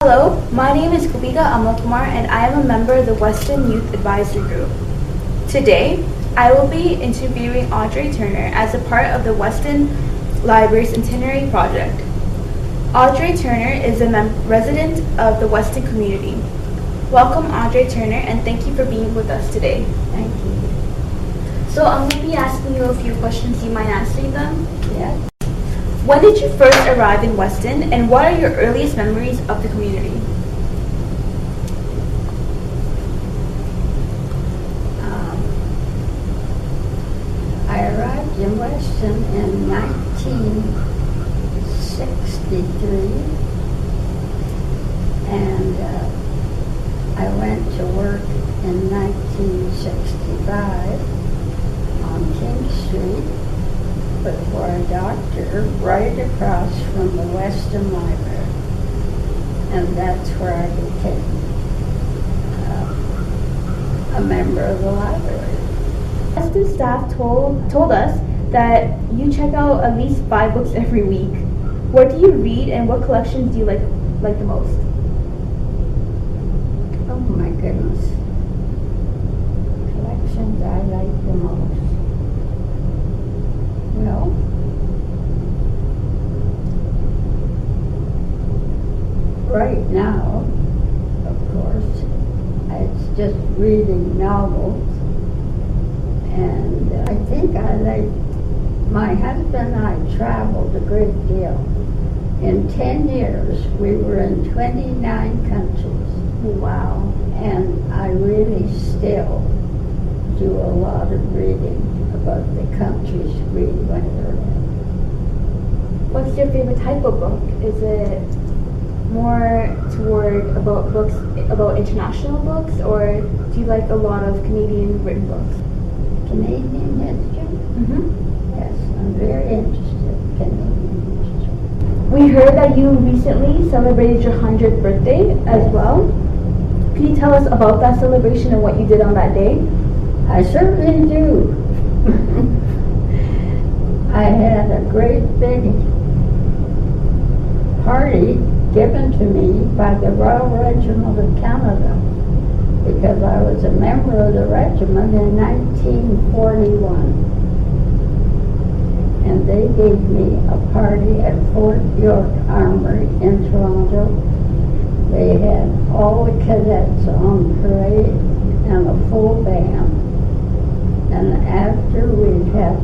Hello, my name is Kubika Amalkumar and I am a member of the Weston Youth Advisory Group. Today, I will be interviewing Audrey Turner as a part of the Weston Library Centenary project. Audrey Turner is a resident of the Weston community. Welcome, Audrey Turner, and thank you for being with us today. Thank you. So I'm going to be asking you a few questions. Do you mind answering them? Yes. When did you first arrive in Weston, and what are your earliest memories of the community? I arrived in Weston in 1963, and I went to work in 1965 on King Street, but for a doctor right across from the Weston Library. And that's where I became a member of the library. Weston staff told us that you check out at least 5 books every week. What do you read and what collections do you like the most? Oh my goodness. Collections I like the most. Well, right now, of course, it's just reading novels. And I think my husband and I traveled a great deal. In 10 years, we were in 29 countries. Wow. And I really still do a lot of reading about the countries we went in. What's your favorite type of book? Is it more toward about books about international books, or do you like a lot of Canadian written books? Canadian history? Mm-hmm. Yes, I'm very interested in Canadian history. We heard that you recently celebrated your 100th birthday as well. Can you tell us about that celebration and what you did on that day? I certainly do. I had a great big party given to me by the Royal Regiment of Canada because I was a member of the regiment in 1941. And they gave me a party at Fort York Armory in Toronto. They had all the cadets on parade and a full band. And after we had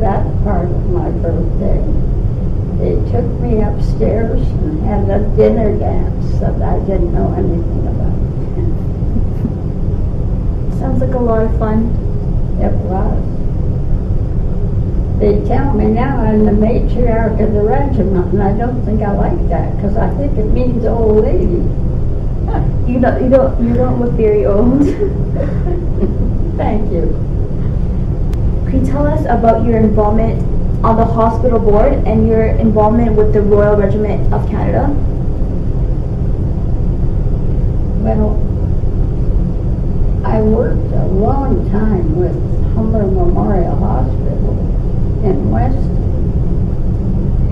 that part of my birthday, they took me upstairs and had a dinner dance that I didn't know anything about. Sounds like a lot of fun. It was. They tell me now I'm the matriarch of the regiment, and I don't think I like that because I think it means old lady. You don't look very old. Thank you. Can you tell us about your involvement on the hospital board and your involvement with the Royal Regiment of Canada? Well, I worked a long time with Humber Memorial Hospital in Weston,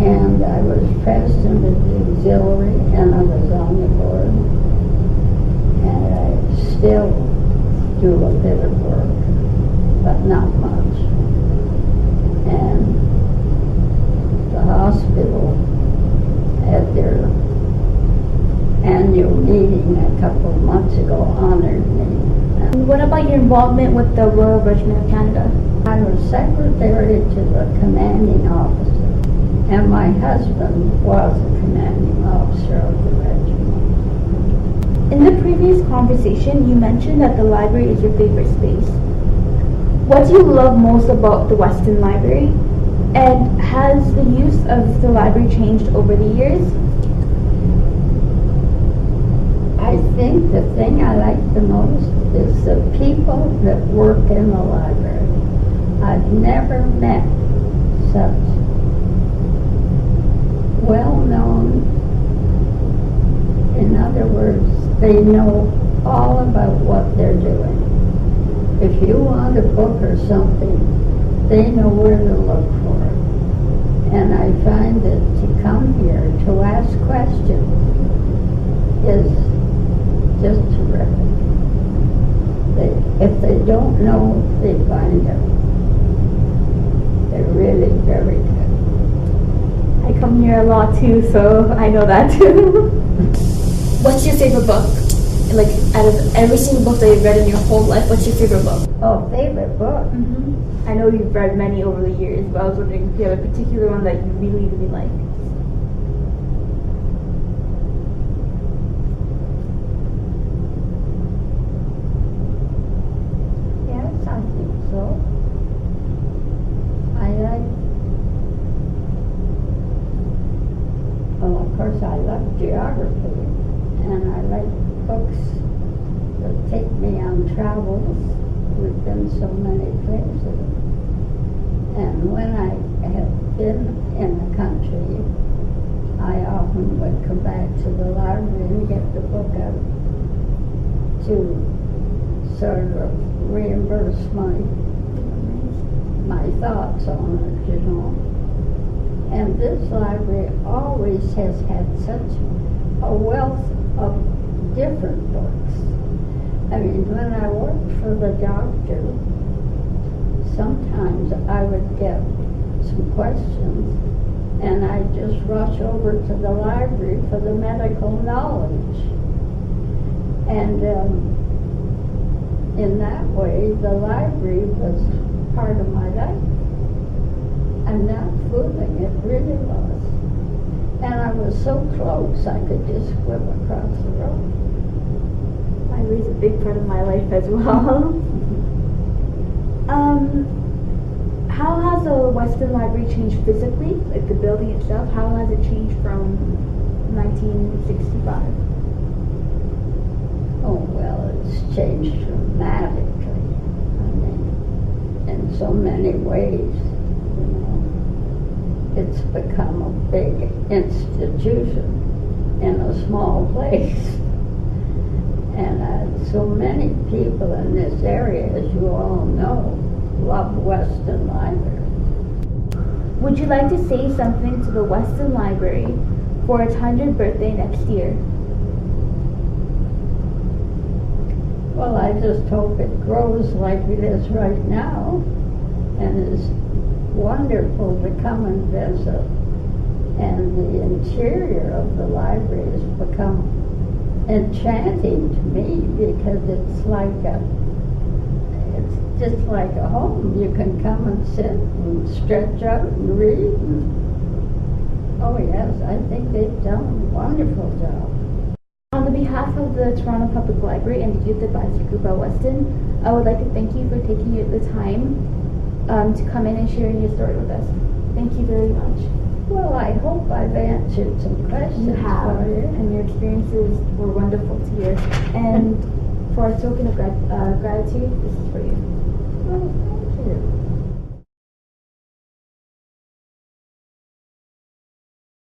and I was president of the auxiliary, and I was on the board, and I still do a bit of work, but not much. And the hospital at their annual meeting a couple of months ago honored me. And what about your involvement with the Royal Regiment of Canada? I was secretary to the commanding officer, and my husband was the commanding officer of the regiment. In the previous conversation, you mentioned that the library is your favorite space. What do you love most about the Weston Library? And has the use of the library changed over the years? I think the thing I like the most is the people that work in the library. I've never met such well-known, in other words, they know all about what they're doing. If you want a book or something, they know where to look for it. And I find that to come here to ask questions is just terrific. If they don't know, they find out. They're really very good. I come here a lot too, so I know that too. What's your favorite book? Like, out of every single book that you've read in your whole life, what's your favorite book? Oh, favorite book? I know you've read many over the years, but I was wondering if you have a particular one that you really, really like. Yes, I think so. I like, well, of course, I love geography, and I like books that take me on travels. We've been so many places. And when I have been in the country, I often would come back to the library and get the book out to sort of reimburse my thoughts on it, you know. And this library always has had such a wealth of different books. I mean, when I worked for the doctor, sometimes I would get some questions and I'd just rush over to the library for the medical knowledge. And in that way, the library was part of my life. I'm not fooling, it really was. And I was so close, I could just swim across the road. Library is a big part of my life as well. How has the Weston Library changed physically, like the building itself? How has it changed from 1965? Oh, well, it's changed dramatically. I mean, in so many ways, you know. It's become a big institution in a small place. And so many people in this area, as you all know, love Weston Library. Would you like to say something to the Weston Library for its 100th birthday next year? Well, I just hope it grows like it is right now and is wonderful to come and visit. And the interior of the library has become enchanting to me because it's just like a home. You can come and sit and stretch out and read. Oh yes, I think they've done a wonderful job. On the behalf of the Toronto Public Library and the Youth Advisory Group at Weston, I would like to thank you for taking the time to come in and sharing your story with us. Thank you very much. Well, I hope I've answered some questions You have, for you. and your experiences were wonderful to hear. And for a token of gratitude, this is for you. Oh, thank you.